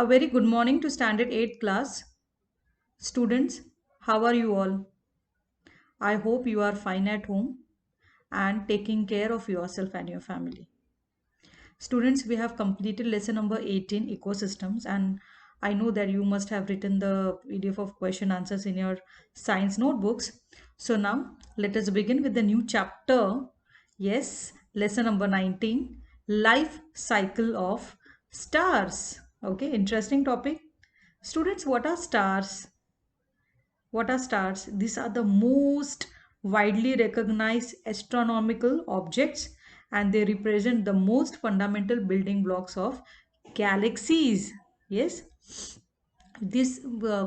A very good morning to Standard 8th class. Students, how are you all? I hope you are fine at home and taking care of yourself and your family. Students, we have completed lesson number 18, ecosystems, and I know that you must have written the PDF of question answers in your science notebooks. So now let us begin with the new chapter. Yes, lesson number 19, life cycle of stars. Okay, interesting topic. Students, what are stars? What are stars? These are the most widely recognized astronomical objects and they represent the most fundamental building blocks of galaxies. Yes, these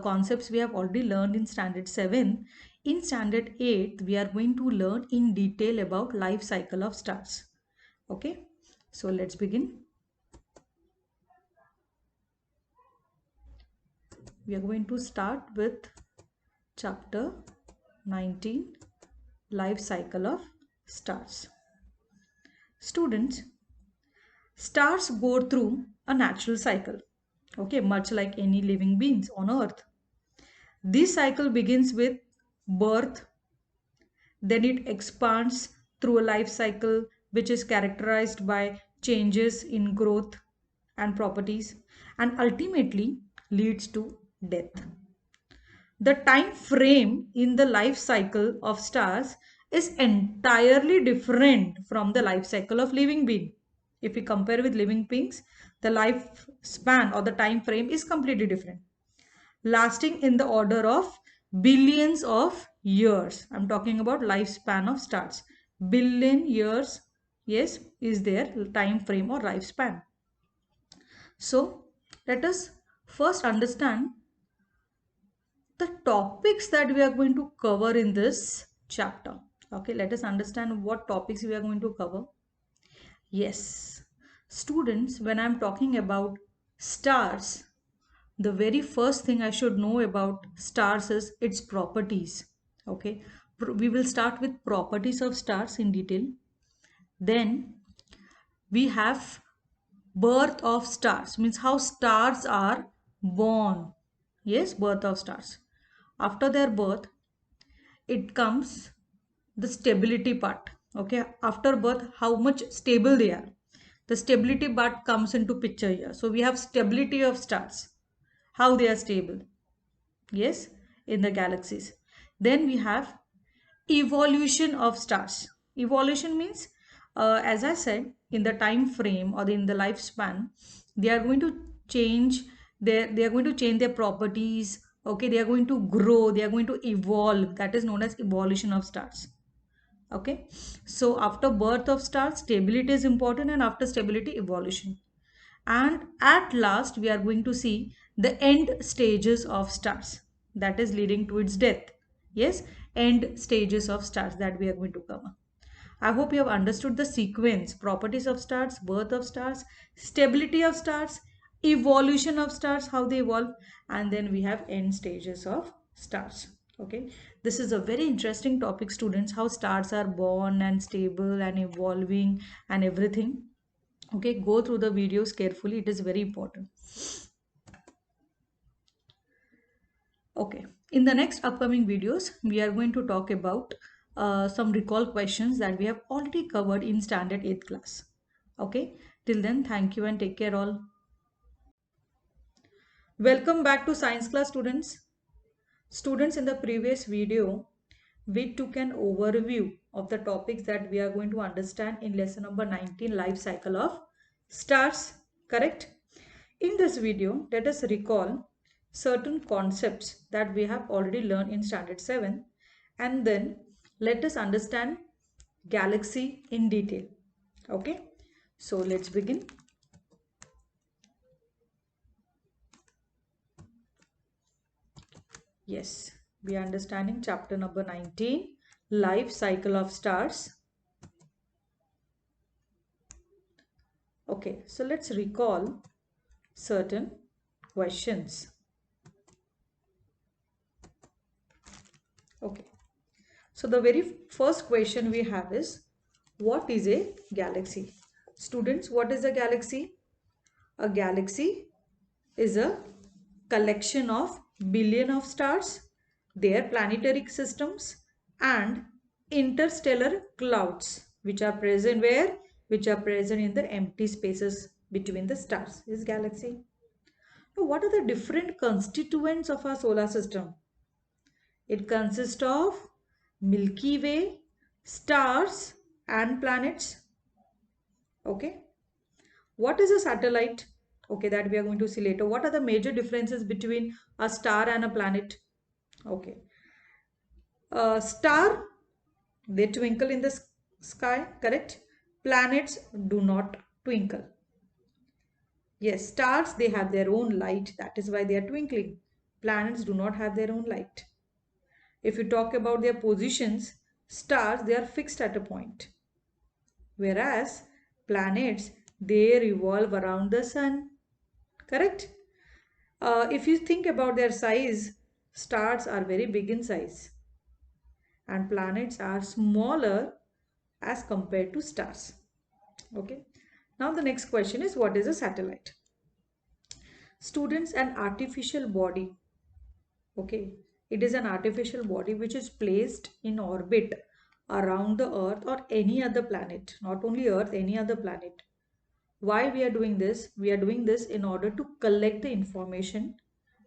concepts we have already learned in standard 7. In standard 8, we are going to learn in detail about life cycle of stars. Okay, so let's begin. We are going to start with chapter 19, life cycle of stars. Students, stars go through a natural cycle, okay, much like any living beings on earth. This cycle begins with birth, then it expands through a life cycle which is characterized by changes in growth and properties and ultimately leads to death. The time frame in the life cycle of stars is entirely different from the life cycle of living being. If we compare with living beings, the lifespan or the time frame is completely different, lasting in the order of billions of years. I'm talking about lifespan of stars. Billion years, yes, is their time frame or lifespan. So let us first understand the topics that we are going to cover in this chapter. Okay, let us understand what topics we are going to cover. Yes, students, when I'm talking about stars, the very first thing I should know about stars is its properties. Okay, we will start with properties of stars in detail. Then we have birth of stars, means how stars are born. Yes, birth of stars. After their birth, it comes the stability part. Okay, after birth, how much stable they are. The stability part comes into picture here. So we have stability of stars, how they are stable. Yes, in the galaxies. Then we have evolution of stars. Evolution means, as I said, in the time frame or in the lifespan, they are going to change they are going to change their properties. Okay, they are going to grow, they are going to evolve. That is known as evolution of stars. Okay, so after birth of stars, stability is important, and after stability, evolution. And at last, we are going to see the end stages of stars, that is leading to its death. Yes, end stages of stars that we are going to cover. I hope you have understood the sequence: properties of stars, birth of stars, stability of stars, evolution of stars, how they evolve, and then we have end stages of stars. Okay, this is a very interesting topic, students, how stars are born and stable and evolving and everything. Okay, go through the videos carefully, it is very important. Okay, in the next upcoming videos, we are going to talk about some recall questions that we have already covered in standard 8th class. Okay, till then, thank you and take care all. Welcome back to science class, students. Students, in the previous video, we took an overview of the topics that we are going to understand in lesson number 19, life cycle of stars, correct? In this video, let us recall certain concepts that we have already learned in standard 7 and then let us understand galaxy in detail. Okay, so let's begin. Yes, we are understanding chapter number 19, life cycle of stars. Okay, so let's recall certain questions. Okay, so the very first question we have is, what is a galaxy? Students, what is a galaxy? A galaxy is a collection of billion of stars, their planetary systems, and interstellar clouds, which are present where? Which are present in the empty spaces between the stars. Is galaxy. Now, what are the different constituents of our solar system? It consists of Milky Way, stars, and planets. Okay. What is a satellite? Okay, that we are going to see later. What are the major differences between a star and a planet? Okay. A star, they twinkle in the sky, correct? Planets do not twinkle. Yes, stars, they have their own light. That is why they are twinkling. Planets do not have their own light. If you talk about their positions, stars, they are fixed at a point. Whereas planets, they revolve around the sun. Correct? If you think about their size, stars are very big in size and planets are smaller as compared to stars. Okay. Now the next question is, what is a satellite? Students, an artificial body. Okay. It is an artificial body which is placed in orbit around the earth or any other planet. Not only earth, any other planet. Why we are doing this? We are doing this in order to collect the information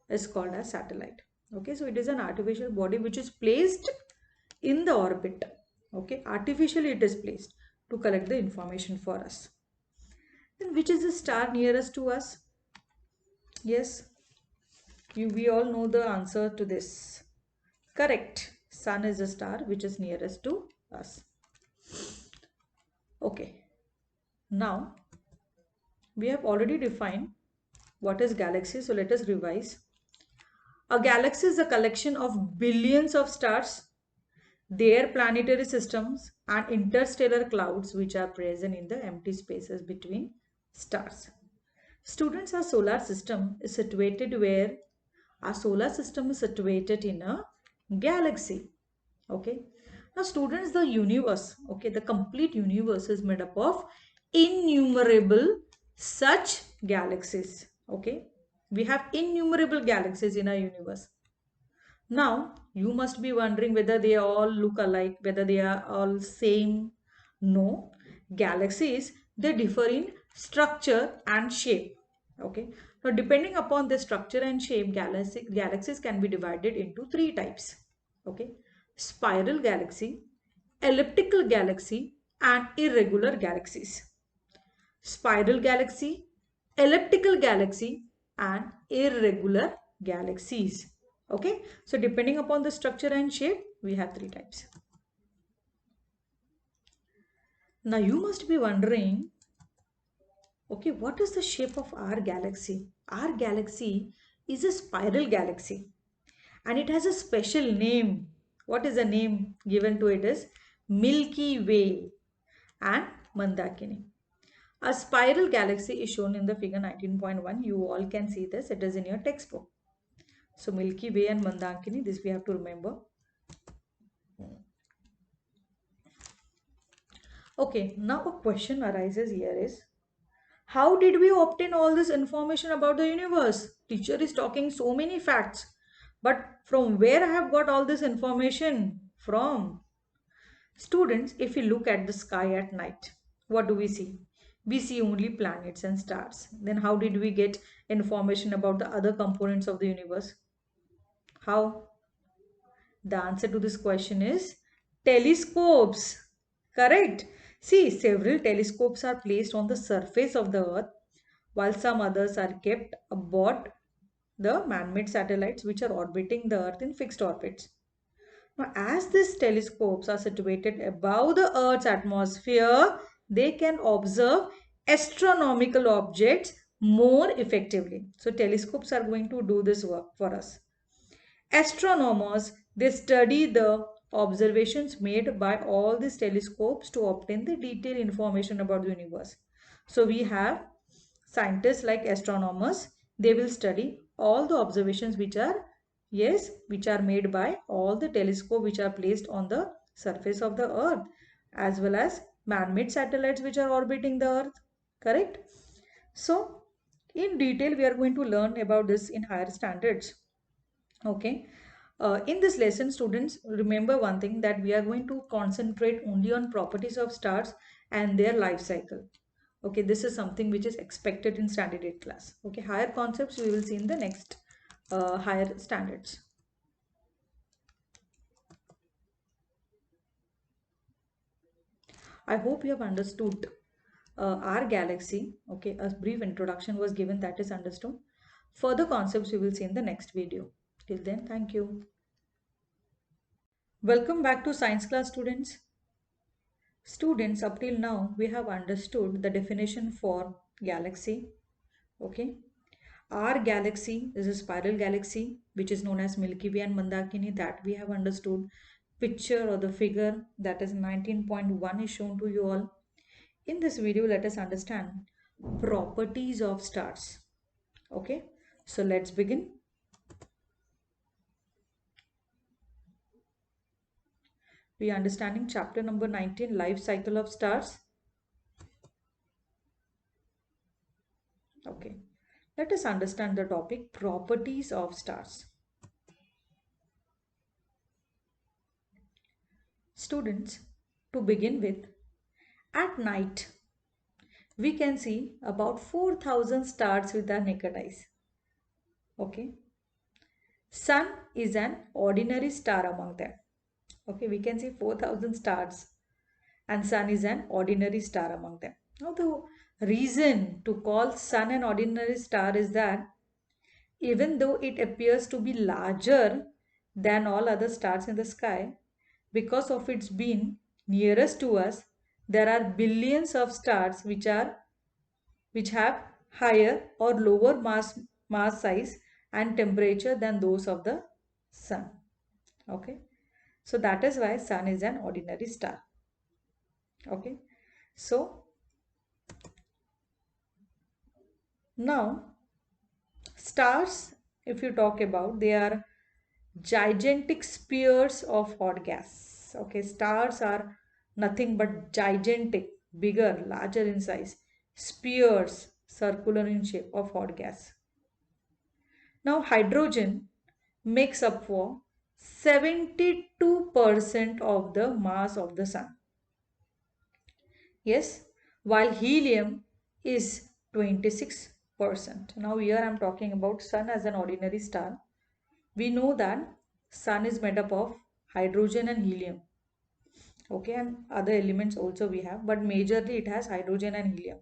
is called as satellite. Okay, so it is an artificial body which is placed in the orbit. Okay, artificially it is placed to collect the information for us. Then which is the star nearest to us? Yes, we all know the answer to this. Correct. Sun is the star which is nearest to us. Okay. Now we have already defined what is galaxy. So let us revise. A galaxy is a collection of billions of stars, their planetary systems, and interstellar clouds which are present in the empty spaces between stars. Students, our solar system is situated where? Our solar system is situated in a galaxy. Okay. Now, students, the universe, okay, the complete universe is made up of innumerable such galaxies. Okay. We have innumerable galaxies in our universe. Now, you must be wondering whether they all look alike, whether they are all same. No. Galaxies, they differ in structure and shape. Okay. Now, depending upon the structure and shape, galaxies can be divided into three types. Okay. Spiral galaxy, elliptical galaxy, and irregular galaxies. Spiral galaxy, elliptical galaxy, and irregular galaxies. Okay, so depending upon the structure and shape, we have three types. Now you must be wondering, okay, what is the shape of our galaxy? Our galaxy is a spiral galaxy and it has a special name. What is the name given to it is Milky Way and Mandakini. A spiral galaxy is shown in the figure 19.1. You all can see this. It is in your textbook. So Milky Way and Mandakini, this we have to remember. Okay, now a question arises here is, how did we obtain all this information about the universe? Teacher is talking so many facts, but from where I have got all this information from? Students, if we look at the sky at night, what do we see? We see only planets and stars. Then how did we get information about the other components of the universe? How? The answer to this question is telescopes. Correct. See, several telescopes are placed on the surface of the earth while some others are kept aboard the man-made satellites which are orbiting the earth in fixed orbits. Now, as these telescopes are situated above the earth's atmosphere, they can observe astronomical objects more effectively. So, telescopes are going to do this work for us. Astronomers, they study the observations made by all these telescopes to obtain the detailed information about the universe. So we have scientists like astronomers, they will study all the observations which are, yes, which are made by all the telescopes which are placed on the surface of the earth, as well as man-made satellites which are orbiting the earth. Correct? So In detail, we are going to learn about this in higher standards. Okay. In this lesson, students, remember one thing, that we are going to concentrate only on properties of stars and their life cycle. Okay, this is something which is expected in standard 8 class. Okay, higher concepts we will see in the next higher standards. I hope you have understood our galaxy. Okay, a brief introduction was given, that is understood. Further concepts we will see in the next video. Till then, thank you. Welcome back to science class, students. Students, up till now, we have understood the definition for galaxy. Okay. Our galaxy is a spiral galaxy, which is known as Milky Way and Mandakini, that we have understood. Picture or the figure, that is 19.1, is shown to you all. In this video, let us understand properties of stars. Okay. So let's begin. We are understanding chapter number 19, life cycle of stars. Okay. Let us understand the topic properties of stars. Students, to begin with, at night we can see about 4,000 stars with our naked eyes. Okay. Sun is an ordinary star among them. Okay, we can see 4,000 stars and Sun is an ordinary star among them. Now the reason to call Sun an ordinary star is that even though it appears to be larger than all other stars in the sky, because of its being nearest to us, there are billions of stars which have higher or lower mass size and temperature than those of the sun. Okay, so that is why sun is an ordinary star. Okay, so now stars, if you talk about, they are gigantic spheres of hot gas. Okay, stars are nothing but gigantic, bigger, larger in size, spheres, circular in shape, of hot gas. Now hydrogen makes up for 72% of the mass of the sun. Yes, while helium is 26%. Now here I am talking about sun as an ordinary star. We know that sun is made up of hydrogen and helium. Okay, and other elements also we have, but majorly it has hydrogen and helium.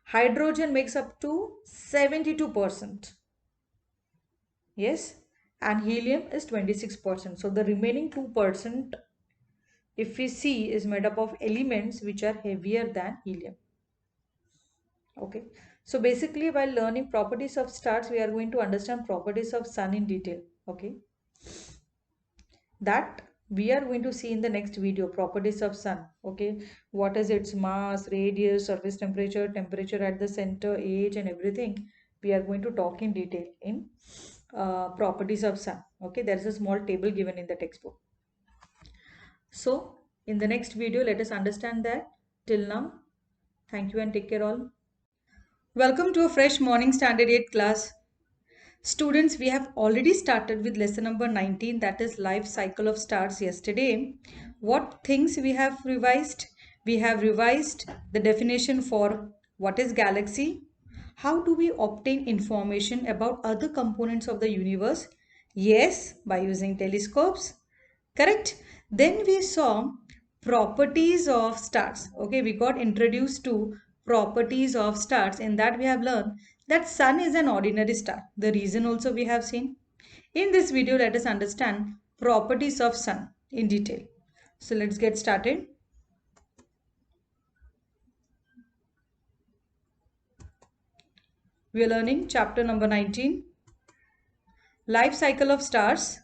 Hydrogen makes up to 72%. Yes, and helium is 26%. So the remaining 2%, if we see, is made up of elements which are heavier than helium. Okay, so basically while learning properties of stars, we are going to understand properties of sun in detail. Okay, that we are going to see in the next video, properties of sun. Okay, what is its mass, radius, surface temperature, temperature at the center, age, and everything we are going to talk in detail in properties of sun. Okay, there is a small table given in the textbook. So in the next video, let us understand that. Till now, thank you and take care all. Welcome to a fresh morning standard 8 class. Students, we have already started with lesson number 19, that is life cycle of stars, yesterday. What things we have revised? We have revised the definition for what is galaxy, how do we obtain information about other components of the universe? Yes, by using telescopes. Correct. Then we saw properties of stars. Okay, we got introduced to properties of stars. In that we have learned that sun is an ordinary star. The reason also we have seen. In this video, let us understand properties of sun in detail. So let's get started. We are learning chapter number 19, life cycle of stars.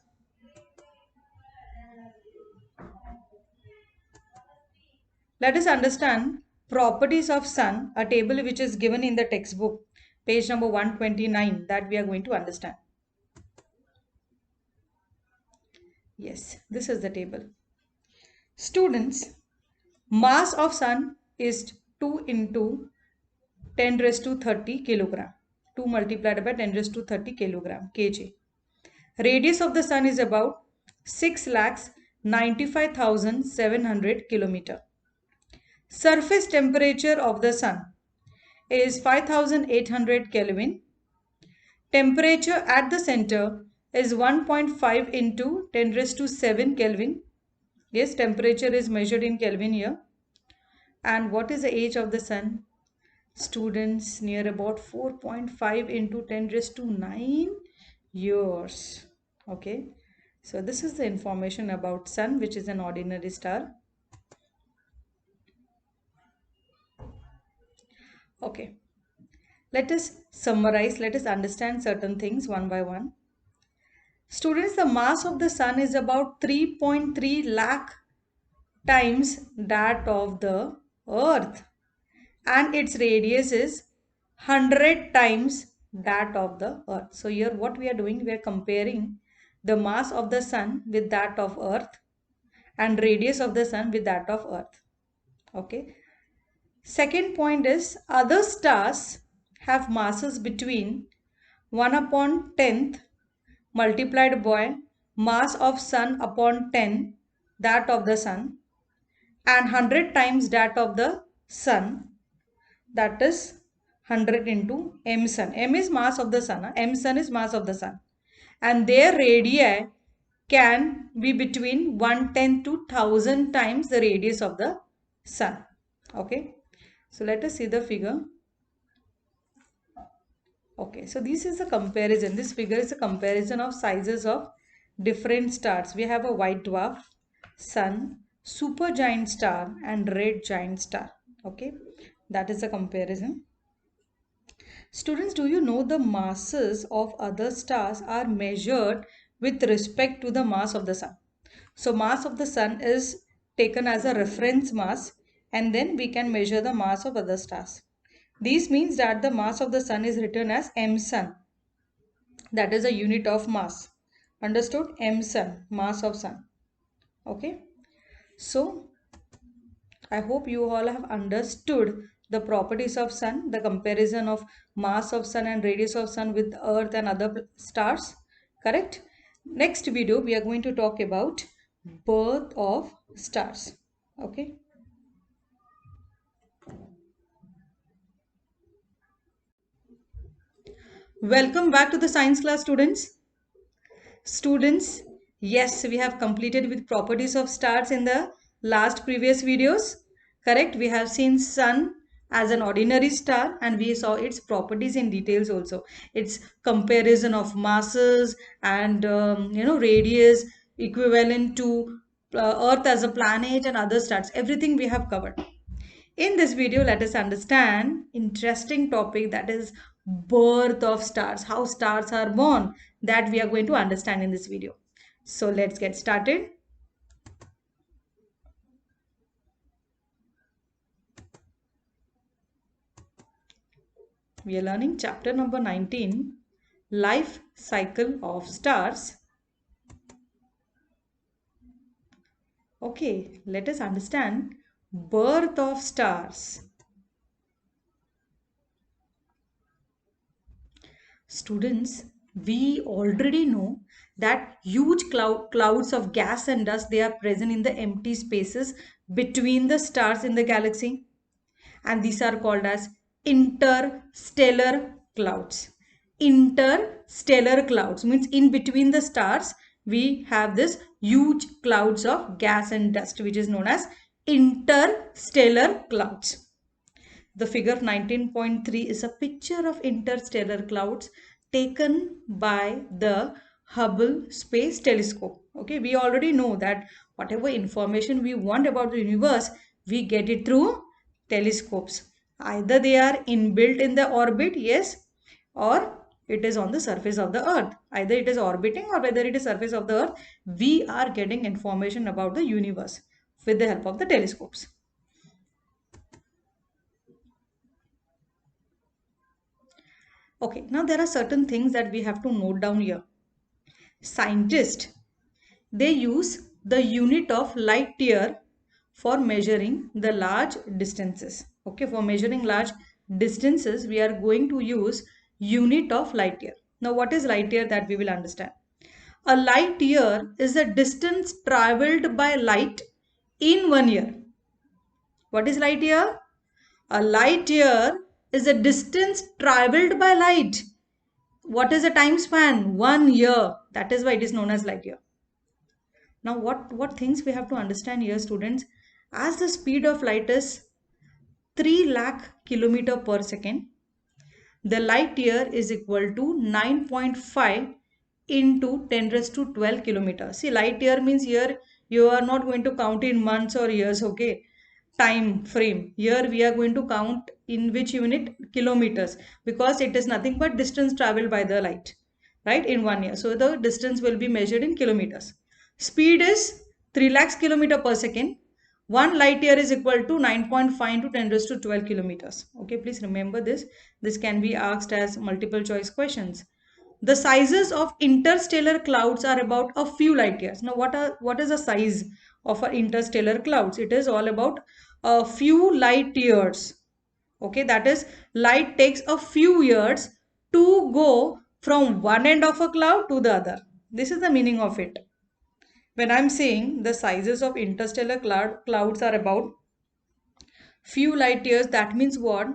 Let us understand properties of sun, a table which is given in the textbook, page number 129, that we are going to understand. Yes, this is the table. Students, mass of sun is 2 into 10 raised to 30 kilogram. 2 multiplied by 10 raised to 30 kg. Radius of the sun is about 6,95,700 kilometer. Surface temperature of the sun is 5,800 Kelvin. Temperature at the center is 1.5 into 10 raised to 7 Kelvin. Yes, temperature is measured in Kelvin here. And what is the age of the sun? Students, near about 4.5 into 10 raised to 9 years. Okay, so this is the information about sun, which is an ordinary star. Okay, let us summarize, let us understand certain things one by one. Students, the mass of the sun is about 3.3 lakh times that of the earth, and its radius is 100 times that of the earth. So here what we are doing, we are comparing the mass of the sun with that of earth and radius of the sun with that of earth. Okay. Second point is, other stars have masses between 1 upon 10th multiplied by mass of sun upon 10 that of the sun, and 100 times that of the sun, that is 100 into m sun. M is mass of the sun, m sun is mass of the sun, and their radii can be between 1/10 to 1000 times the radius of the sun. Okay, so let us see the figure. Okay, so this is a comparison. This figure is a comparison of sizes of different stars. We have a white dwarf, sun, supergiant star, and red giant star. Okay, that is a comparison. Students, do you know the masses of other stars are measured with respect to the mass of the sun? So mass of the sun is taken as a reference mass, and then we can measure the mass of other stars. This means that the mass of the sun is written as m sun. That is a unit of mass. Understood? M sun, mass of sun. Okay. So I hope you all have understood the properties of sun, the comparison of mass of sun and radius of sun with earth and other stars. Correct? Next video we are going to talk about birth of stars. Okay. Welcome back to the science class, students. Students, yes, we have completed with properties of stars in the last previous videos. Correct? We have seen sun as an ordinary star, and we saw its properties in details also. Its comparison of masses and radius equivalent to Earth as a planet and other stars. Everything we have covered. In this video, let us understand interesting topic, that is birth of stars, how stars are born, that we are going to understand in this video. So let's get started. We are learning chapter number 19, life cycle of stars. Okay, let us understand birth of stars. Students, we already know that huge clouds of gas and dust, they are present in the empty spaces between the stars in the galaxy, and these are called as interstellar clouds. Interstellar clouds means in between the stars we have this huge clouds of gas and dust, which is known as interstellar clouds. The figure 19.3 is a picture of interstellar clouds taken by the Hubble Space Telescope. Okay, we already know that whatever information we want about the universe, we get it through telescopes. Either they are inbuilt in the orbit, yes, or it is on the surface of the earth. Either it is orbiting or whether it is surface of the earth, we are getting information about the universe with the help of the telescopes. Okay, now there are certain things that we have to note down here. Scientists, they use the unit of light year for measuring the large distances. Okay, for measuring large distances, we are going to use unit of light year. Now, what is light year, that we will understand. A light year is the distance traveled by light in 1 year. What is light year? A light year is the distance traveled by light. What is the time span? 1 year. That is why it is known as light year. Now, what things we have to understand here, students? As the speed of light is 3 lakh kilometer per second, the light year is equal to 9.5 into 10 raised to 12 kilometers. See, light year means here you are not going to count in months or years, okay? Time frame. Here we are going to count in which unit? Kilometers, because it is nothing but distance traveled by the light, right, in 1 year. So the distance will be measured in kilometers. Speed is 3 lakhs kilometer per second. 1 light year is equal to 9.5 into 10 raised to 12 kilometers. Okay, please remember this. This can be asked as multiple choice questions. The sizes of interstellar clouds are about a few light years. Now, what is the size of our interstellar clouds? It is all about a few light years. Okay, that is, light takes a few years to go from one end of a cloud to the other. This is the meaning of it. When I'm saying the sizes of interstellar clouds are about few light years, that means what?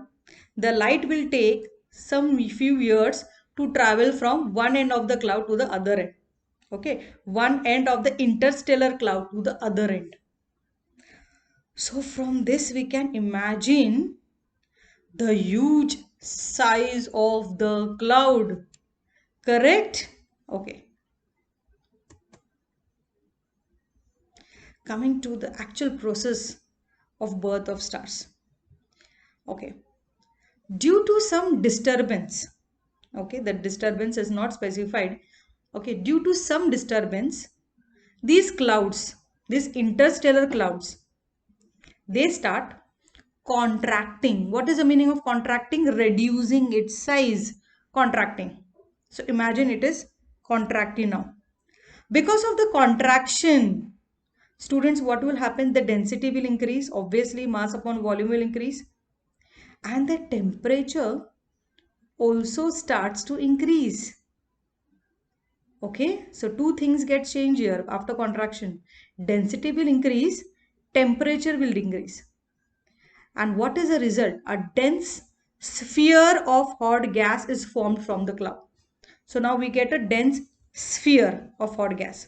The light will take some few years to travel from one end of the cloud to the other end. Okay, one end of the interstellar cloud to the other end. So from this we can imagine the huge size of the cloud. Correct? Okay. Coming to the actual process of birth of stars. Okay. Due to some disturbance, okay, that disturbance is not specified. Okay, due to some disturbance, these clouds, these interstellar clouds, they start contracting. What is the meaning of contracting? Reducing its size. Contracting. So imagine it is contracting now. Because of the contraction, students, what will happen? The density will increase. Obviously, mass upon volume will increase. And the temperature also starts to increase. Okay, so two things get changed here after contraction. Density will increase, temperature will increase. And what is the result? A dense sphere of hot gas is formed from the cloud. So now we get a dense sphere of hot gas.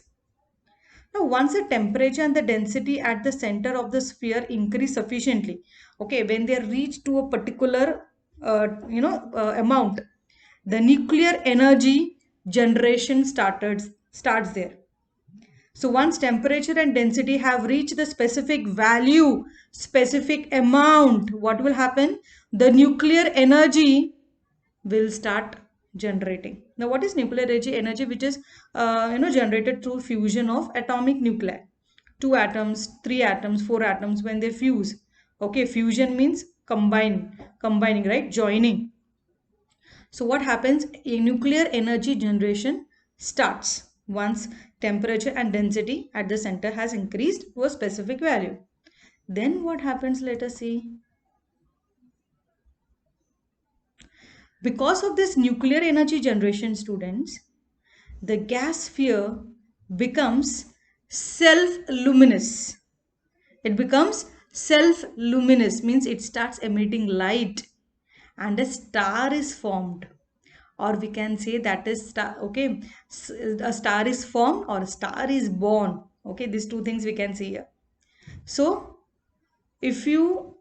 Now, once the temperature and the density at the center of the sphere increase sufficiently, okay, when they reach to a particular, amount, the nuclear energy generation starts there. So once temperature and density have reached the specific value, specific amount, what will happen? The nuclear energy will start generating. Now, what is nuclear energy? Energy which is generated through fusion of atomic nuclei. 2 atoms, 3 atoms, 4 atoms, when they fuse. Okay, fusion means combining, right? Joining. So what happens? A nuclear energy generation starts once temperature and density at the center has increased to a specific value. Then what happens? Let us see. Because of this nuclear energy generation, students, the gas sphere becomes self-luminous. It becomes self-luminous, means it starts emitting light and a star is formed. Or we can say that is star. Okay, a star is formed or a star is born. Okay, these two things we can see here. So if you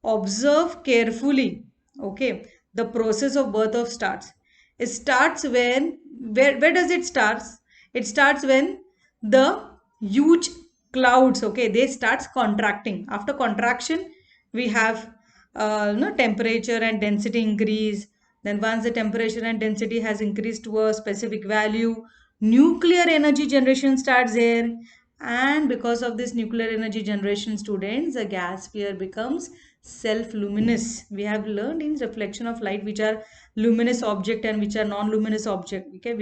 observe carefully, okay, the process of birth of stars, it starts when, where does it starts? It starts when the huge clouds, okay, they starts contracting. After contraction we have temperature and density increase. Then once the temperature and density has increased to a specific value, nuclear energy generation starts there. And because of this nuclear energy generation, students, the gas sphere becomes self-luminous. We have learned in reflection of light which are luminous object and which are non-luminous object. Okay,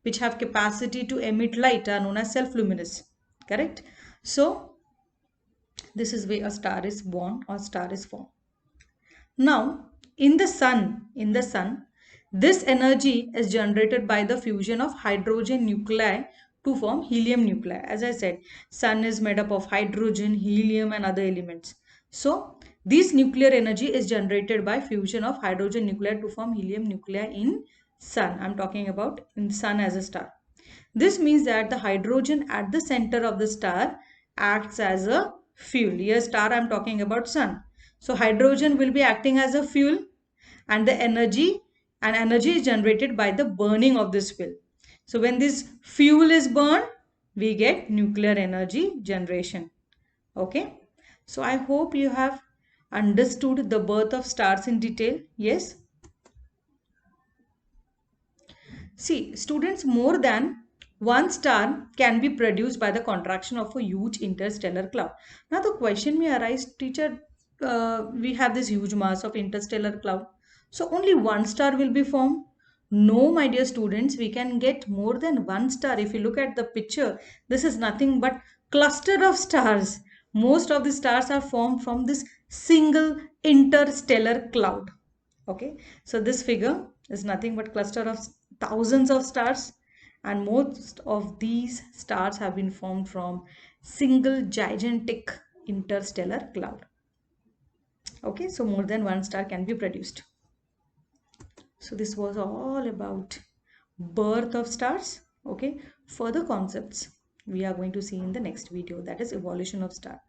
which have capacity to emit light are known as self-luminous. Correct? So this is where a star is born or star is formed. Now, in the sun, This energy is generated by the fusion of hydrogen nuclei to form helium nuclei. As I said, sun is made up of hydrogen, helium and other elements. So this nuclear energy is generated by fusion of hydrogen nuclei to form helium nuclei in sun. I'm talking about in sun as a star. This means that the hydrogen at the center of the star acts as a fuel. Here star, I'm talking about sun. So hydrogen will be acting as a fuel, and the energy is generated by the burning of this fuel. So when this fuel is burned, we get nuclear energy generation. Okay. So I hope you have understood the birth of stars in detail. Yes. See, students, more than one star can be produced by the contraction of a huge interstellar cloud. Now, the question may arise, teacher, we have this huge mass of interstellar cloud. So, only one star will be formed? No, my dear students, we can get more than one star. If you look at the picture, this is nothing but cluster of stars. Most of the stars are formed from this single interstellar cloud. Okay, so this figure is nothing but cluster of thousands of stars, and most of these stars have been formed from single gigantic interstellar cloud. Okay, so more than one star can be produced. So this was all about birth of stars. Okay, further concepts we are going to see in the next video, that is evolution of star.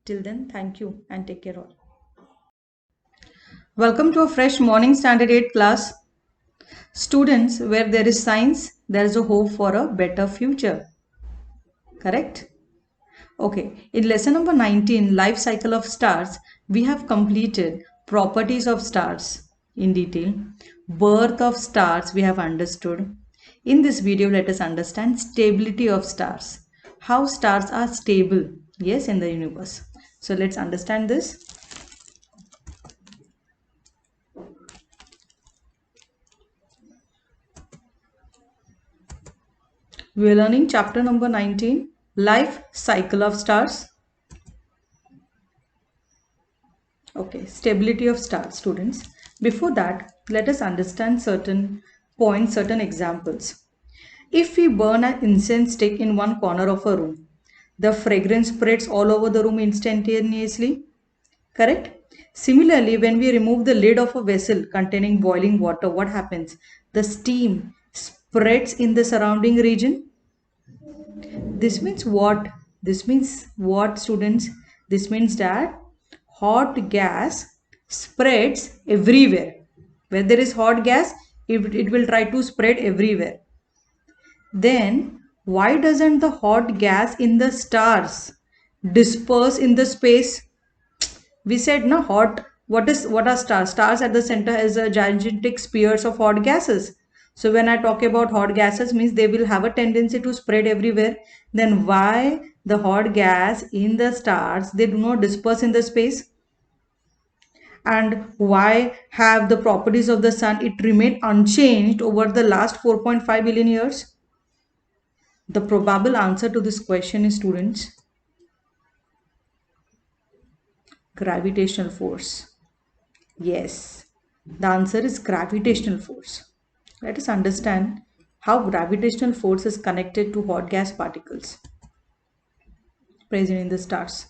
Till then, thank you and take care all. Welcome to a fresh morning standard 8 class. Students, where there is science, there is a hope for a better future. Correct? Okay, in lesson number 19, life cycle of stars, we have completed properties of stars in detail. Birth of stars, we have understood. In this video, let us understand stability of stars. How stars are stable, yes, in the universe. So let's understand this. We are learning chapter number 19, life cycle of stars. Okay, stability of stars, students. Before that, let us understand certain points, certain examples. If we burn an incense stick in one corner of a room, the fragrance spreads all over the room instantaneously. Correct? Similarly, when we remove the lid of a vessel containing boiling water, what happens? The steam spreads in the surrounding region. This means what? This means what, students? This means that hot gas spreads everywhere. Where there is hot gas, it will try to spread everywhere. Then why doesn't the hot gas in the stars disperse in the space? We said no, hot, what are stars? Stars at the center is a gigantic spheres of hot gases. So when I talk about hot gases, means they will have a tendency to spread everywhere. Then why the hot gas in the stars, they do not disperse in the space? And why have the properties of the sun, it remained unchanged over the last 4.5 billion years? The probable answer to this question is, students, gravitational force. Yes, the answer is gravitational force. Let us understand how gravitational force is connected to hot gas particles present in the stars.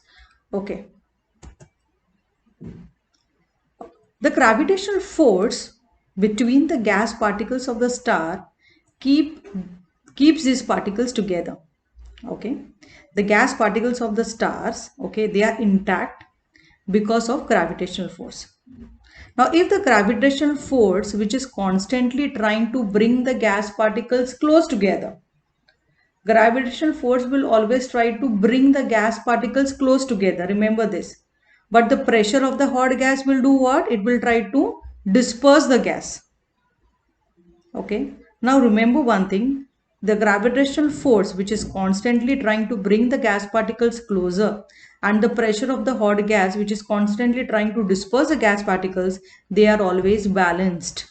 Okay. The gravitational force between the gas particles of the star keeps these particles together. Okay. The gas particles of the stars, okay, they are intact because of gravitational force. Now, if the gravitational force, which is constantly trying to bring the gas particles close together, gravitational force will always try to bring the gas particles close together. Remember this. But the pressure of the hot gas will do what? It will try to disperse the gas. Okay. Now remember one thing. The gravitational force, which is constantly trying to bring the gas particles closer, and the pressure of the hot gas, which is constantly trying to disperse the gas particles, they are always balanced.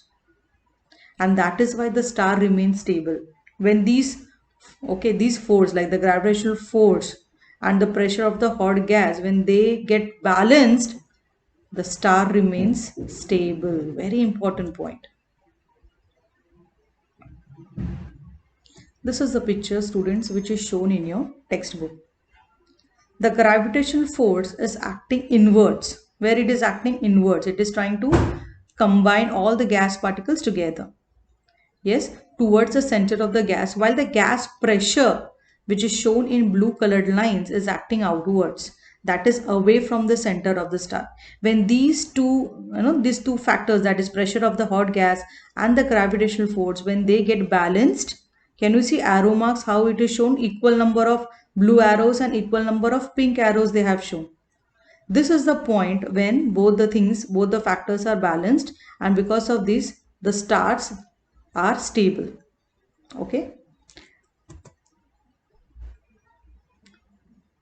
And that is why the star remains stable. When these force, like the gravitational force and the pressure of the hot gas, when they get balanced, the star remains stable. Very important point. This is the picture, students, which is shown in your textbook. The gravitational force is acting inwards. Where it is acting inwards, it is trying to combine all the gas particles together. Yes, towards the center of the gas, while the gas pressure, which is shown in blue colored lines, is acting outwards, that is away from the center of the star. When these two factors, that is pressure of the hot gas and the gravitational force, when they get balanced, can you see arrow marks, how it is shown? Equal number of blue arrows and equal number of pink arrows they have shown. This is the point when both the factors are balanced, and because of this, the stars are stable. Okay.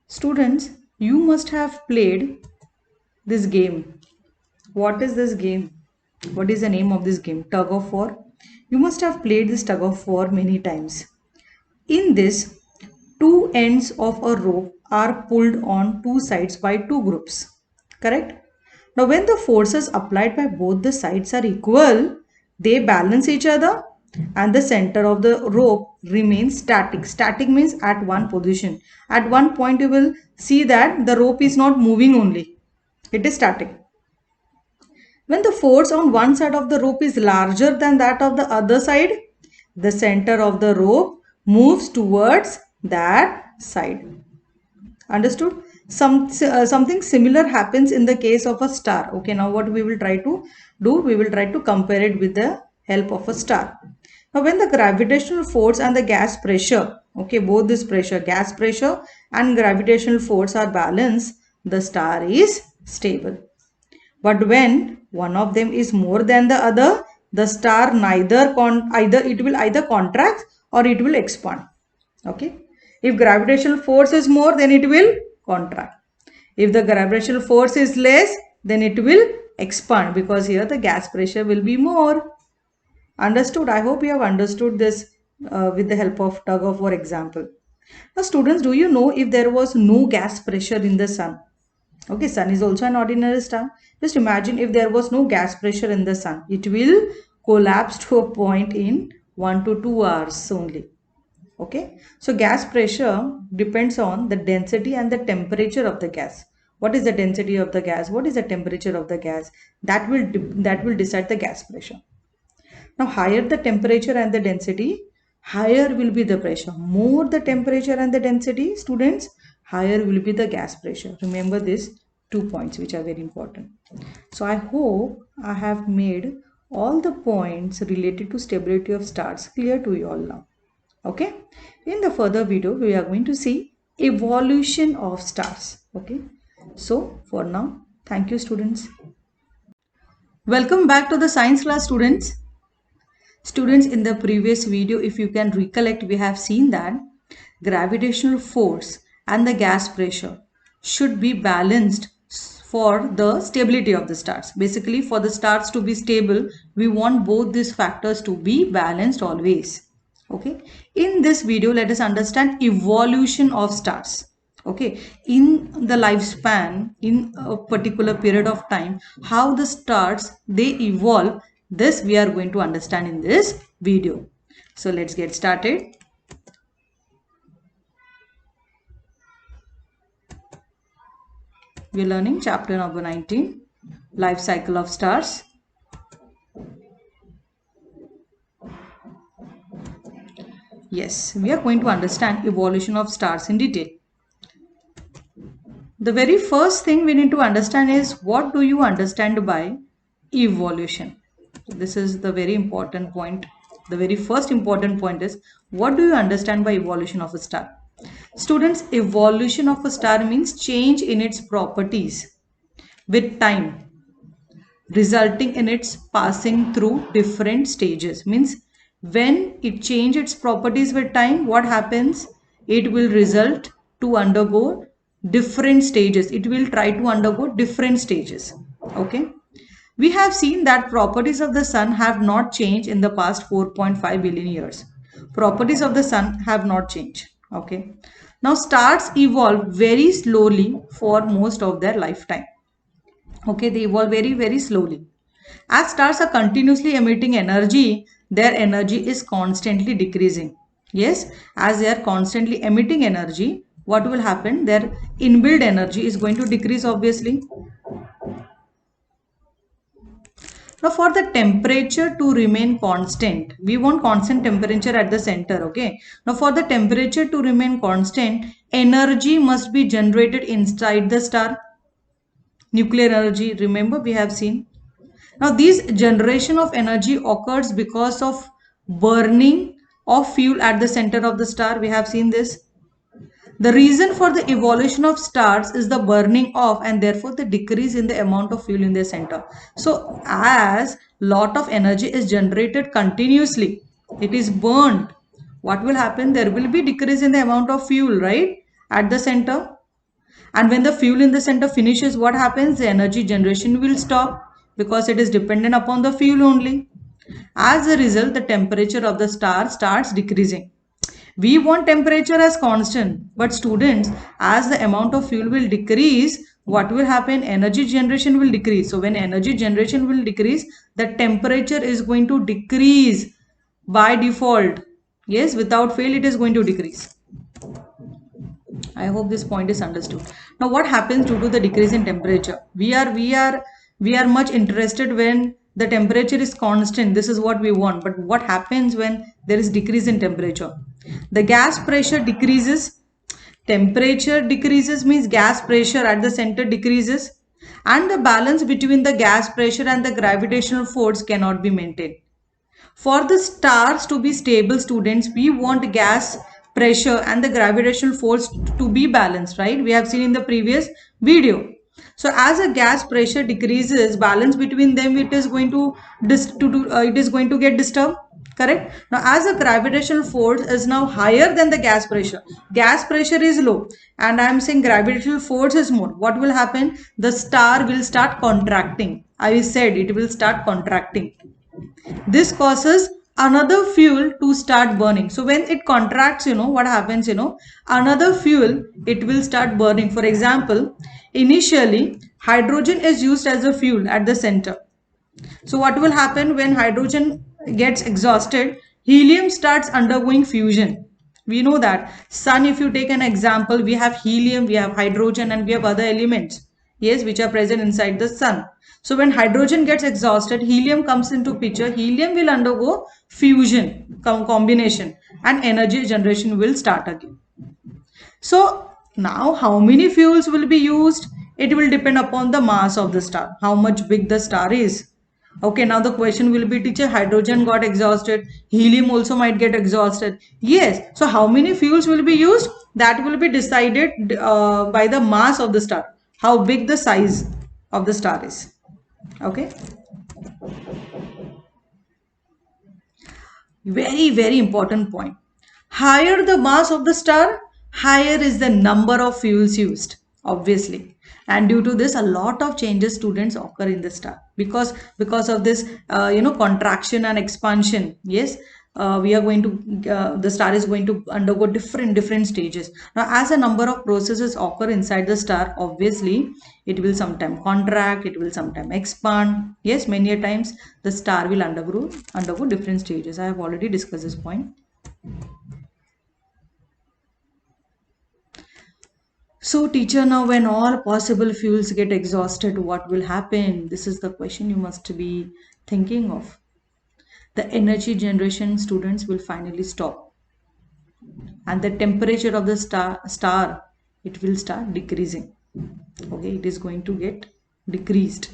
Students, you must have played this game. What is this game? What is the name of this game? Tug of war. You must have played this tug of war many times. In this, two ends of a rope are pulled on two sides by two groups. Correct? Now, when the forces applied by both the sides are equal, they balance each other and the center of the rope remains static. Static means at one position. At one point, you will see that the rope is not moving only. It is static. When the force on one side of the rope is larger than that of the other side, the center of the rope moves towards that side. Understood? Something similar happens in the case of a star. Okay, now what we will try to do, we will try to compare it with the help of a star. Now when the gravitational force and the gas pressure, okay, both this pressure, gas pressure and gravitational force are balanced, the star is stable. But when one of them is more than the other, the star it will either contract or it will expand. Okay. If gravitational force is more, then it will contract. If the gravitational force is less, then it will expand, because here the gas pressure will be more. Understood? I hope you have understood this with the help of tug of war example. Now students, do you know if there was no gas pressure in the sun? Okay, sun is also an ordinary star. Just imagine if there was no gas pressure in the sun. It will collapse to a point in 1 to 2 hours only. Okay, so gas pressure depends on the density and the temperature of the gas. What is the density of the gas? What is the temperature of the gas? That will decide the gas pressure. Now, higher the temperature and the density, higher will be the pressure. More the temperature and the density, students, higher will be the gas pressure. Remember these 2 points which are very important. So I hope I have made all the points related to stability of stars clear to you all now. Okay, in the further video we are going to see evolution of stars. Okay, so for now, thank you students. Welcome back to the science class, students. Students, in the previous video, if you can recollect, we have seen that gravitational force and the gas pressure should be balanced for the stability of the stars. Basically, for the stars to be stable, we want both these factors to be balanced always. Okay, in this video, let us understand evolution of stars. Okay, in the lifespan, in a particular period of time, how the stars they evolve, this we are going to understand in this video. So let's get started. We are learning chapter number 19, life cycle of stars. Yes, we are going to understand evolution of stars in detail. The very first thing we need to understand is, what do you understand by evolution? This is the very important point. The very first important point is, what do you understand by evolution of a star? Students, evolution of a star means change in its properties with time, resulting in its passing through different stages. Means when it changes its properties with time, what happens? It will result to undergo different stages. It will try to undergo different stages. Okay. We have seen that properties of the sun have not changed in the past 4.5 billion years. Properties of the sun have not changed. Okay. Now stars evolve very slowly for most of their lifetime. Okay, they evolve very, very slowly. As stars are continuously emitting energy, their energy is constantly decreasing. Yes, as they are constantly emitting energy, what will happen? Their inbuilt energy is going to decrease, obviously. Now for the temperature to remain constant, we want constant temperature at the center, okay? Now for the temperature to remain constant, energy must be generated inside the star. Nuclear energy, remember we have seen. Now this generation of energy occurs because of burning of fuel at the center of the star. We have seen this. The reason for the evolution of stars is the burning of and therefore the decrease in the amount of fuel in their center. So as lot of energy is generated continuously, it is burned. What will happen? There will be decrease in the amount of fuel, right? At the center. And when the fuel in the center finishes, what happens? The energy generation will stop because it is dependent upon the fuel only. As a result, the temperature of the star starts decreasing. We want temperature as constant, but students, as the amount of fuel will decrease, what will happen? Energy generation will decrease. So when energy generation will decrease, the temperature is going to decrease by default. Yes, without fail, it is going to decrease. I hope this point is understood. Now, what happens due to the decrease in temperature? We are much interested when the temperature is constant. This is what we want. But what happens when there is decrease in temperature? The gas pressure decreases. Temperature decreases means gas pressure at the center decreases, and the balance between the gas pressure and the gravitational force cannot be maintained. For the stars to be stable, students, we want gas pressure and the gravitational force to be balanced, right? We have seen in the previous video. So as a gas pressure decreases, balance between them, it is going to it is going to get disturbed. Correct. Now as the gravitational force is now higher than the gas pressure is low, and I am saying gravitational force is more. What will happen? The star will start contracting. I said it will start contracting. This causes another fuel to start burning. So when it contracts, what happens? Another fuel, it will start burning. For example, initially hydrogen is used as a fuel at the center. So what will happen when hydrogen gets exhausted? Helium starts undergoing fusion. We know that sun, if you take an example, we have helium, we have hydrogen, and we have other elements, yes, which are present inside the sun. So when hydrogen gets exhausted, helium comes into picture. Helium will undergo fusion, combination, and energy generation will start again. So now how many fuels will be used? It will depend upon the mass of the star, how much big the star is. Okay, now the question will be, teacher, hydrogen got exhausted, helium also might get exhausted. Yes, so how many fuels will be used? That will be decided by the mass of the star, how big the size of the star is. Okay. Very, very important point. Higher the mass of the star, higher is the number of fuels used, obviously. And due to this, a lot of changes, students, occur in the star because of this contraction and expansion. Yes, we are going to the star is going to undergo different stages. Now as a number of processes occur inside the star, obviously it will sometime contract, it will sometime expand. Yes, many a times the star will undergo different stages. I have already discussed this point. So teacher, now when all possible fuels get exhausted, what will happen? This is the question you must be thinking of. The energy generation, students, will finally stop, and the temperature of the star, it will start decreasing. Okay, it is going to get decreased.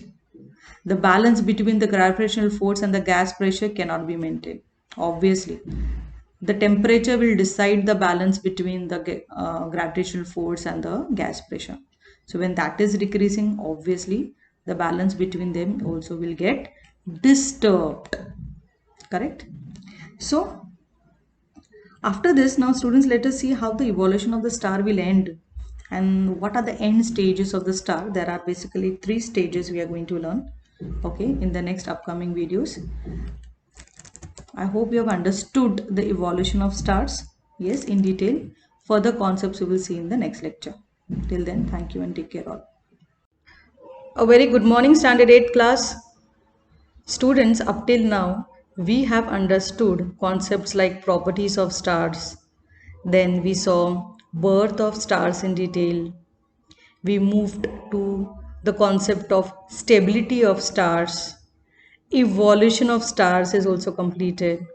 The balance between the gravitational force and the gas pressure cannot be maintained, obviously. The temperature will decide the balance between the gravitational force and the gas pressure. So when that is decreasing, obviously the balance between them also will get disturbed. Correct? So after this, now students, let us see how the evolution of the star will end and what are the end stages of the star. There are basically 3 stages we are going to learn, okay, in the next upcoming videos. I hope you have understood the evolution of stars, yes, in detail. Further concepts we will see in the next lecture. Till then, thank you and take care all. A very good morning, standard 8 class. Students, up till now we have understood concepts like properties of stars. Then we saw birth of stars in detail. We moved to the concept of stability of stars. Evolution of stars is also completed.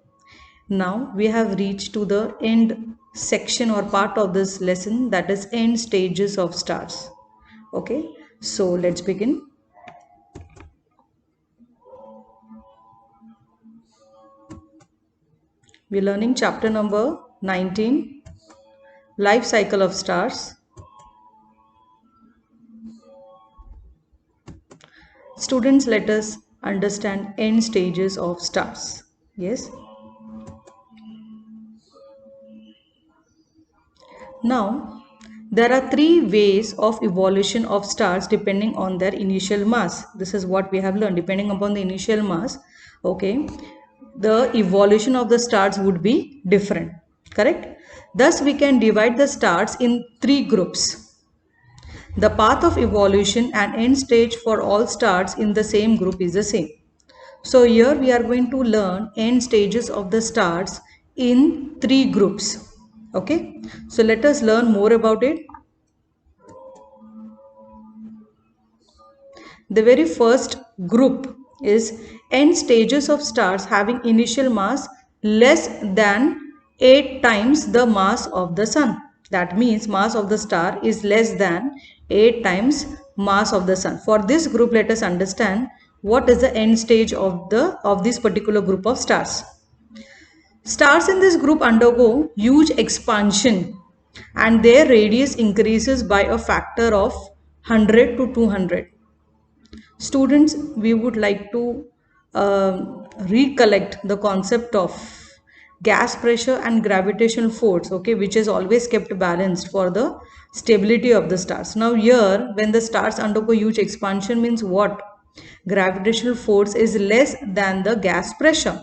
Now we have reached to the end section or part of this lesson, that is end stages of stars. Okay, so let's begin. We're learning chapter number 19, life cycle of stars. Students, let us understand end stages of stars. Yes. Now, there are three ways of evolution of stars depending on their initial mass. This is what we have learned. Depending upon the initial mass, okay, the evolution of the stars would be different. Correct? Thus, we can divide the stars in three groups. The path of evolution and end stage for all stars in the same group is the same. So here we are going to learn end stages of the stars in three groups. Okay, so let us learn more about it. The very first group is end stages of stars having initial mass less than 8 times the mass of the sun. That means mass of the star is less than 8 times mass of the sun. For this group, let us understand what is the end stage of this particular group of stars. Stars in this group undergo huge expansion and their radius increases by a factor of 100 to 200. Students, we would like to recollect the concept of gas pressure and gravitational force, okay, which is always kept balanced for the stability of the stars. Now here, when the stars undergo huge expansion means what? Gravitational force is less than the gas pressure.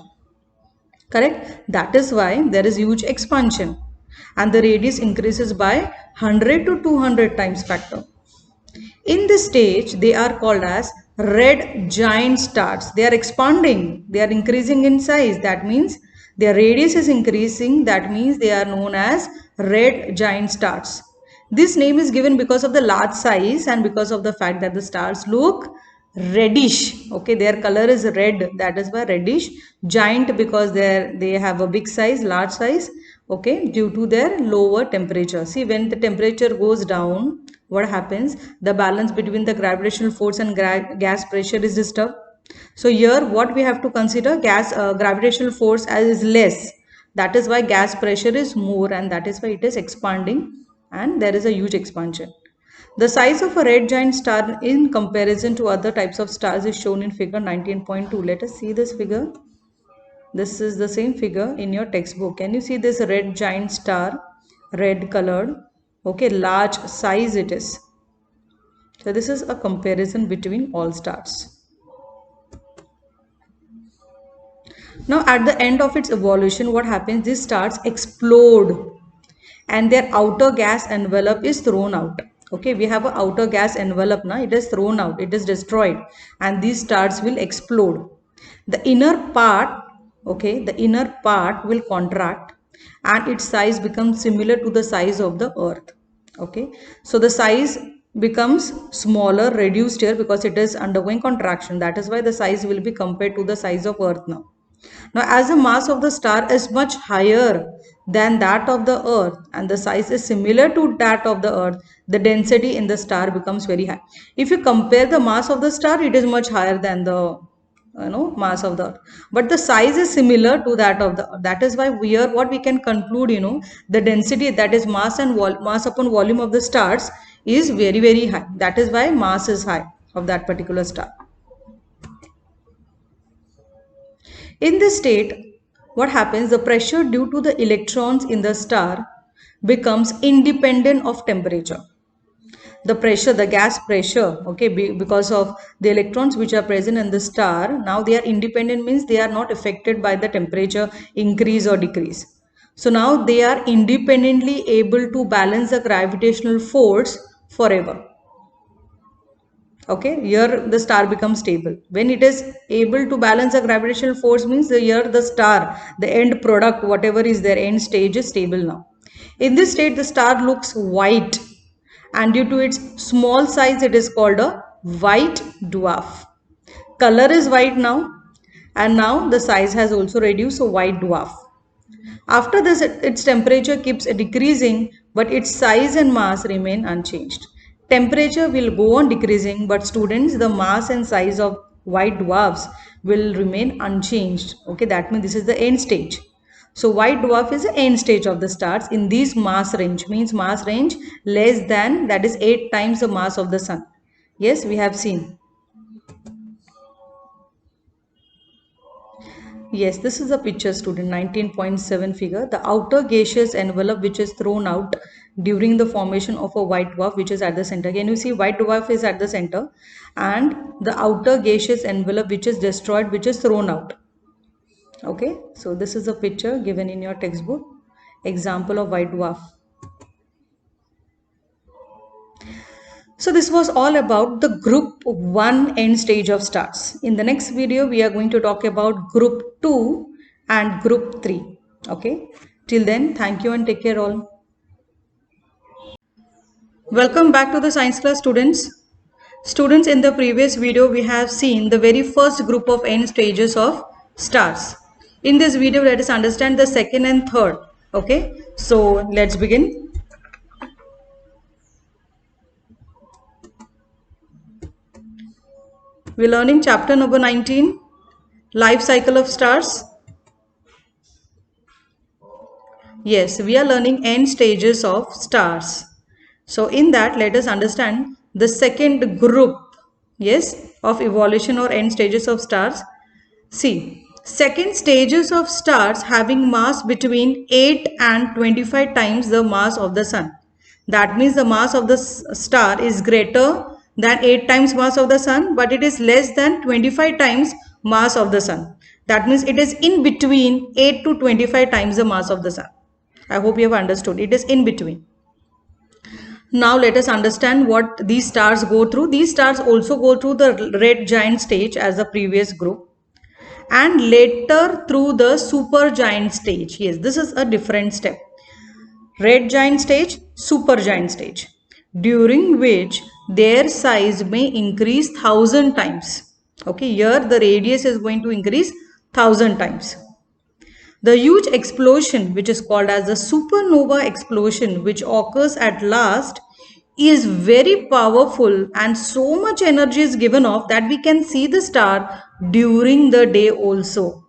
Correct? That is why there is huge expansion and the radius increases by 100 to 200 times factor. In this stage, they are called as red giant stars. They are expanding, they are increasing in size. That means their radius is increasing. That means they are known as red giant stars. This name is given because of the large size and because of the fact that the stars look reddish. Okay, their color is red. That is why reddish. Giant because they have a big size, large size. Okay, due to their lower temperature. See, when the temperature goes down, what happens? The balance between the gravitational force and gas pressure is disturbed. So here what we have to consider, gravitational force is less. That is why gas pressure is more and that is why it is expanding and there is a huge expansion. The size of a red giant star in comparison to other types of stars is shown in figure 19.2. Let us see this figure. This is the same figure in your textbook. Can you see this red giant star, red colored? Okay, large size it is. So this is a comparison between all stars. Now at the end of its evolution, what happens? These stars explode and their outer gas envelope is thrown out. Okay, we have an outer gas envelope now. It is thrown out, it is destroyed and these stars will explode. The inner part, okay, the inner part will contract and its size becomes similar to the size of the earth. Okay, so the size becomes smaller, reduced here because it is undergoing contraction. That is why the size will be compared to the size of earth now. Now, as the mass of the star is much higher than that of the earth and the size is similar to that of the earth, the density in the star becomes very high. If you compare the mass of the star, it is much higher than the mass of the earth, but the size is similar to that of the earth. That is why here what we can conclude, the density, that is mass and mass upon volume of the stars, is very high. That is why mass is high of that particular star. In this state, what happens? The pressure due to the electrons in the star becomes independent of temperature. The pressure, the gas pressure, okay, because of the electrons which are present in the star, now they are independent, means they are not affected by the temperature increase or decrease. So now they are independently able to balance the gravitational force forever. Okay, here the star becomes stable when it is able to balance the gravitational force, means here the star, the end product, whatever is their end stage, is stable now. In this state the star looks white, and due to its small size it is called a white dwarf. Color is white now, and now the size has also reduced, so white dwarf. After this, its temperature keeps decreasing, but its size and mass remain unchanged. Temperature will go on decreasing, but students, the mass and size of white dwarfs will remain unchanged. Okay, that means this is the end stage. So white dwarf is the end stage of the stars in this mass range, means mass range less than, that is 8 times the mass of the sun. Yes, we have seen. Yes, this is a picture, student, 19.7 figure. The outer gaseous envelope which is thrown out during the formation of a white dwarf, which is at the center. Can you see white dwarf is at the center, and the outer gaseous envelope which is destroyed, which is thrown out. Okay, so this is a picture given in your textbook. Example of white dwarf. So this was all about the group 1 end stage of stars. In the next video, we are going to talk about group 2 and group 3. Okay. Till then, thank you and take care all. Welcome back to the science class, students. Students, in the previous video, we have seen the very first group of end stages of stars. In this video, let us understand the second and third. Okay. So let's begin. We're learning chapter number 19, life cycle of stars. Yes, we are learning end stages of stars. So in that, let us understand the second group, yes, of evolution or end stages of stars. See, second stages of stars having mass between 8 and 25 times the mass of the sun. That means the mass of the star is greater than 8 times mass of the sun, but it is less than 25 times mass of the sun. That means it is in between 8 to 25 times the mass of the sun. I hope you have understood. It is in between. Now let us understand what these stars go through. These stars also go through the red giant stage as the previous group, and later through the supergiant stage. Yes, this is a different step. Red giant stage, supergiant stage, during which their size may increase 1000 times. Okay, here the radius is going to increase 1000 times. The huge explosion, which is called as the supernova explosion, which occurs at last, is very powerful, and so much energy is given off that we can see the star during the day also.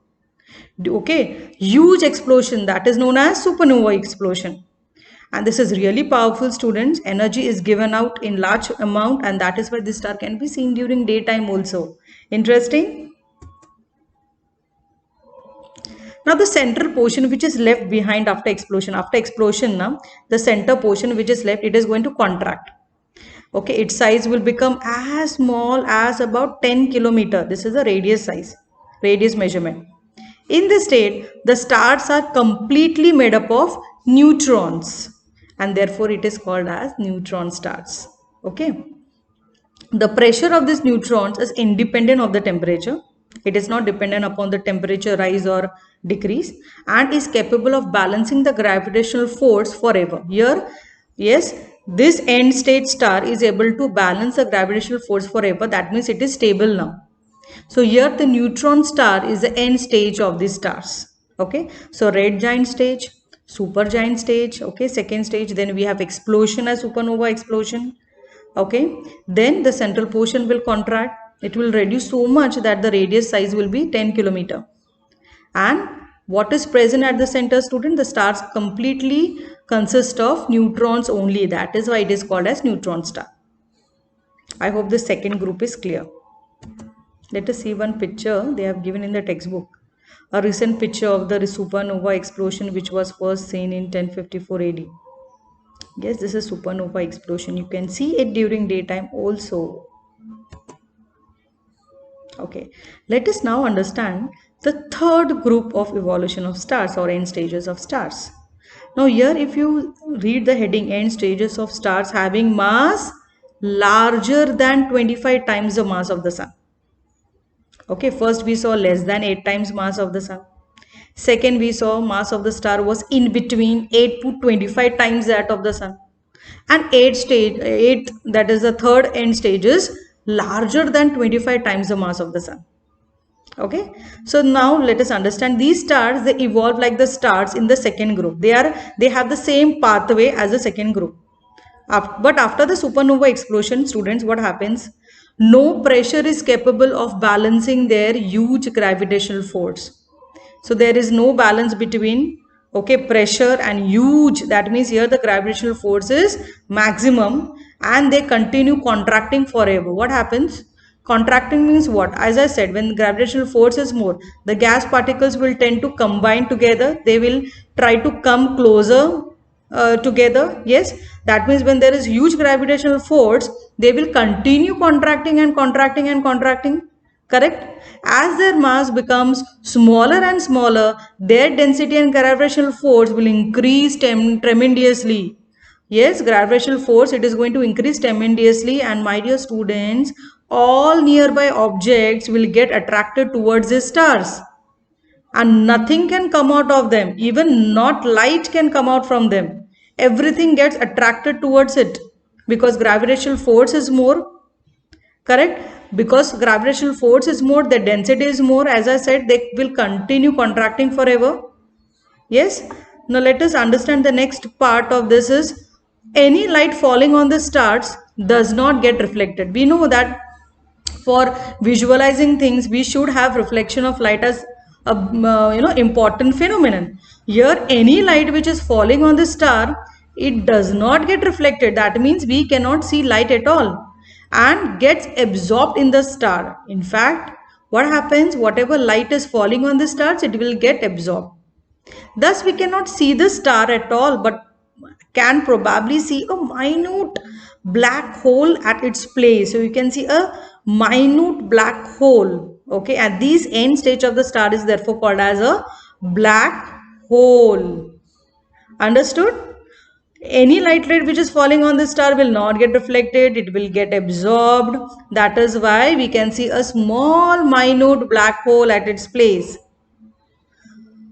Okay, huge explosion, that is known as supernova explosion. And this is really powerful, students. Energy is given out in large amount, and that is why this star can be seen during daytime also. Interesting. Now the central portion which is left behind after explosion now, the center portion which is left, it is going to contract. Okay, its size will become as small as about 10 kilometer. This is the radius size, radius measurement. In this state, the stars are completely made up of neutrons, and therefore it is called as neutron stars. Okay. The pressure of these neutrons is independent of the temperature. It is not dependent upon the temperature rise or decrease, and is capable of balancing the gravitational force forever. Here, yes, this end state star is able to balance the gravitational force forever. That means it is stable now. So here the neutron star is the end stage of the stars. Okay, so red giant stage, supergiant stage, okay, second stage. Then we have explosion as supernova explosion. Okay, then the central portion will contract. It will reduce so much that the radius size will be 10 kilometer. And what is present at the center, student? The stars completely consist of neutrons only. That is why it is called as neutron star. I hope the second group is clear. Let us see one picture they have given in the textbook. A recent picture of the supernova explosion which was first seen in 1054 AD. Yes, this is supernova explosion. You can see it during daytime also. Okay, let us now understand the third group of evolution of stars or end stages of stars. Now here if you read the heading end stages of stars having mass larger than 25 times the mass of the sun. Okay, first we saw less than 8 times mass of the sun. Second, we saw mass of the star was in between 8 to 25 times that of the sun. And 8, that is the third end stage, is larger than 25 times the mass of the sun. Okay, so now let us understand these stars. They evolve like the stars in the second group. They have the same pathway as the second group. But after the supernova explosion, students, what happens? No pressure is capable of balancing their huge gravitational force. So there is no balance between, okay, pressure and huge. That means here the gravitational force is maximum and they continue contracting forever. What happens? Contracting means what? As I said, when gravitational force is more, the gas particles will tend to combine together. They will try to come closer together. Yes, that means when there is huge gravitational force, they will continue contracting and contracting and contracting. Correct? As their mass becomes smaller and smaller, their density and gravitational force will increase tremendously. Yes, gravitational force, it is going to increase tremendously, and my dear students, all nearby objects will get attracted towards the stars and nothing can come out of them. Even not light can come out from them. Everything gets attracted towards it because gravitational force is more. Correct? Because gravitational force is more, the density is more. As I said, they will continue contracting forever. Yes. Now let us understand the next part of this is any light falling on the stars does not get reflected. We know that for visualizing things we should have reflection of light as a important phenomenon. Here any light which is falling on the star, it does not get reflected. That means we cannot see light at all and gets absorbed in the star. In fact, what happens, whatever light is falling on the stars, it will get absorbed. Thus we cannot see the star at all, but can probably see a minute black hole at its place. So you can see a minute black hole. Okay, at this end stage of the star is therefore called as a black hole. Understood? Any light ray which is falling on the star will not get reflected, it will get absorbed. That is why we can see a small minute black hole at its place.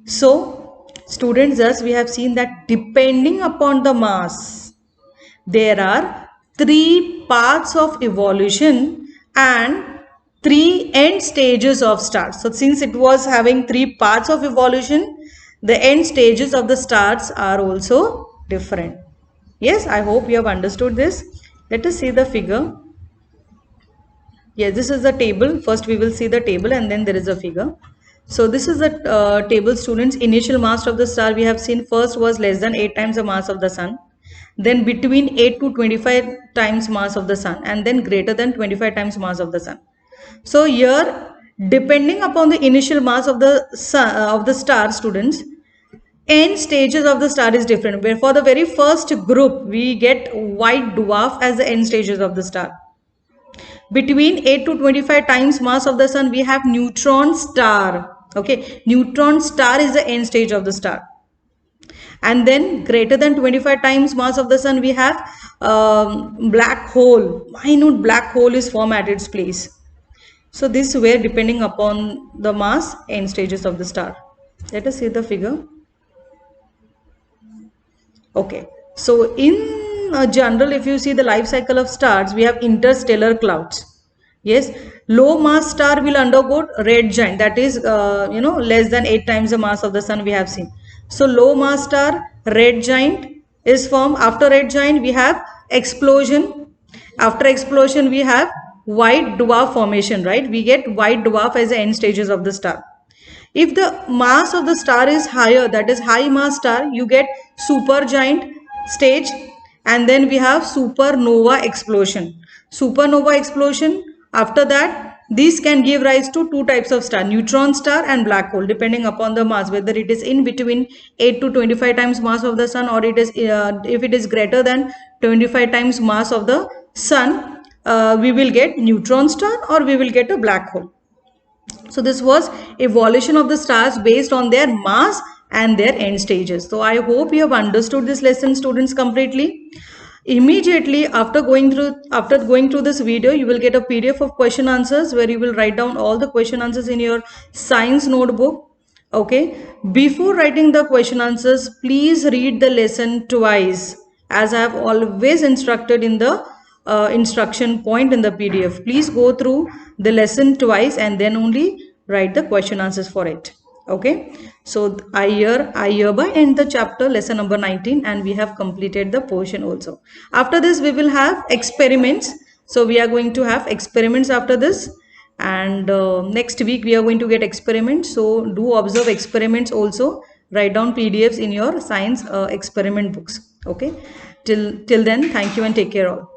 So students, thus we have seen that depending upon the mass, there are 3 paths of evolution and 3 end stages of stars. So since it was having 3 paths of evolution, the end stages of the stars are also different. Yes, I hope you have understood this. Let us see the figure. Yes, this is the table. First we will see the table and then there is a figure. So this is the table, students. Initial mass of the star we have seen first was less than 8 times the mass of the sun. Then between 8 to 25 times mass of the sun, and then greater than 25 times mass of the sun. So here, depending upon the initial mass of the sun, of the star, students, end stages of the star is different. Where for the very first group, we get white dwarf as the end stages of the star. Between 8 to 25 times mass of the sun, we have neutron star. Okay, neutron star is the end stage of the star. And then greater than 25 times mass of the sun, we have black hole. Minute black hole is formed at its place. So this way, depending upon the mass, end stages of the star. Let us see the figure. Okay, so in general, if you see the life cycle of stars, we have interstellar clouds. Yes, low mass star will undergo red giant, that is less than 8 times the mass of the sun we have seen. So low mass star, red giant is formed. After red giant we have explosion. After explosion we have white dwarf formation, right? We get white dwarf as the end stages of the star. If the mass of the star is higher, that is high mass star, you get supergiant stage, and then we have supernova explosion. Supernova explosion, after that, these can give rise to 2 types of star, neutron star and black hole, depending upon the mass, whether it is in between 8 to 25 times mass of the sun, or it is if it is greater than 25 times mass of the sun, we will get neutron star or we will get a black hole. So this was evolution of the stars based on their mass and their end stages. So I hope you have understood this lesson, students, completely. Immediately after going through this video, you will get a PDF of question answers where you will write down all the question answers in your science notebook. Okay, before writing the question answers, please read the lesson twice, as I have always instructed in the instruction point in the PDF. Please go through the lesson twice and then only write the question answers for it. Okay, so I hereby end the chapter lesson number 19, and we have completed the portion also. After this we will have experiments. So we are going to have experiments after this, and next week we are going to get experiments. So do observe experiments also. Write down PDFs in your science experiment books. Okay, till then, thank you and take care all.